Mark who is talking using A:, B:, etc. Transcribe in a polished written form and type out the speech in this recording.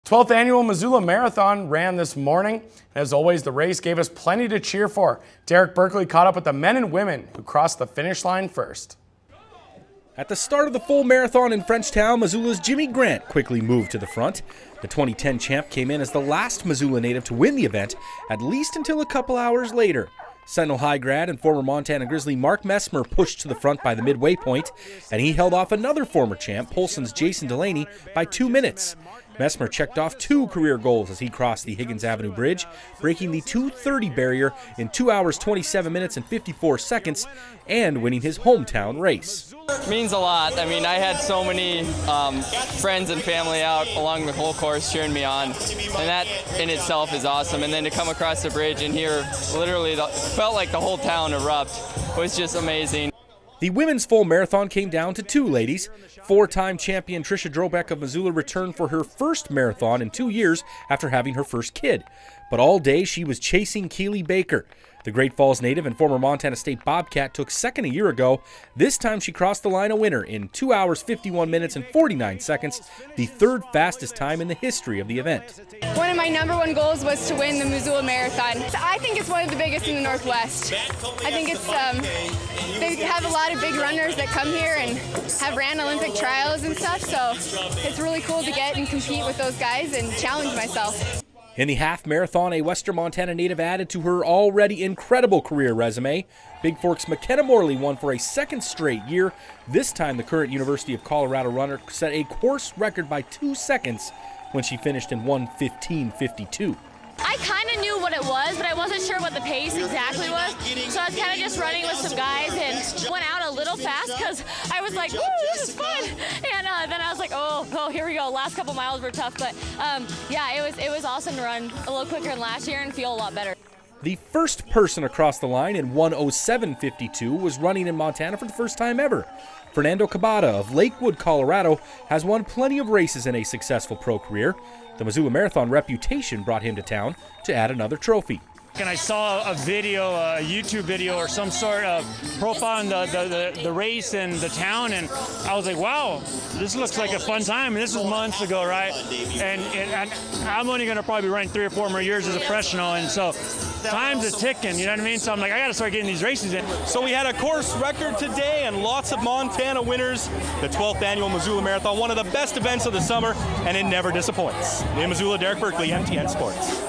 A: 12th annual Missoula Marathon ran this morning. As always, the race gave us plenty to cheer for. Derek Berkeley caught up with the men and women who crossed the finish line first.
B: At the start of the full marathon in Frenchtown, Missoula's Jimmy Grant quickly moved to the front. The 2010 champ came in as the last Missoula native to win the event, at least until a couple hours later. Sentinel High grad and former Montana Grizzly Mark Messmer pushed to the front by the midway point, and he held off another former champ, Polson's Jason Delaney, by 2 minutes. Messmer checked off 2 career goals as he crossed the Higgins Avenue Bridge, breaking the 2:30 barrier in 2 hours, 27 minutes, and 54 seconds, and winning his hometown race.
C: It means a lot. I mean, I had so many friends and family out along the whole course cheering me on, and that in itself is awesome. And then to come across the bridge and hear literally felt like the whole town erupt was just amazing.
B: The women's full marathon came down to 2 ladies. 4-time champion Tricia Drobeck of Missoula returned for her first marathon in 2 years after having her first kid. But all day she was chasing Keely Baker. The Great Falls native and former Montana State Bobcat took second a year ago. This time she crossed the line a winner in 2 hours, 51 minutes, and 49 seconds, the 3rd fastest time in the history of the event.
D: One of my #1 goals was to win the Missoula Marathon. I think it's one of the biggest in the Northwest. I think it's, they have a lot of big runners that come here and have ran Olympic trials and stuff, so it's really cool to get and compete with those guys and challenge myself.
B: In the half marathon, a Western Montana native added to her already incredible career resume. Bigfork's McKenna Morley won for a 2nd straight year. This time, the current University of Colorado runner set a course record by 2 seconds when she finished in 1:15:52.
E: I kind of knew what it was, but I wasn't sure what the pace exactly was. So I was kind of just running with some guys and went out a little fast because I was like, "Woo, this is fun!" And then I was like, "Oh, here we go." Last couple miles were tough, but yeah, it was awesome to run a little quicker than last year and feel a lot better.
B: The first person across the line in 1:07:52 was running in Montana for the first time ever. Fernando Cabada of Lakewood, Colorado, has won plenty of races in a successful pro career. The Missoula Marathon reputation brought him to town to add another trophy.
F: And I saw a video, a YouTube video or some sort of profiling the race and the town, and I was like, wow, this looks like a fun time. And this was months ago, right? And I'm only going to probably be running 3 or 4 more years as a professional, and so time's a ticking, you know what I mean? So I'm like, I got to start getting these races in.
G: So we had a course record today and lots of Montana winners. The 12th annual Missoula Marathon, one of the best events of the summer, and it never disappoints. In Missoula, Derek Berkeley, MTN Sports.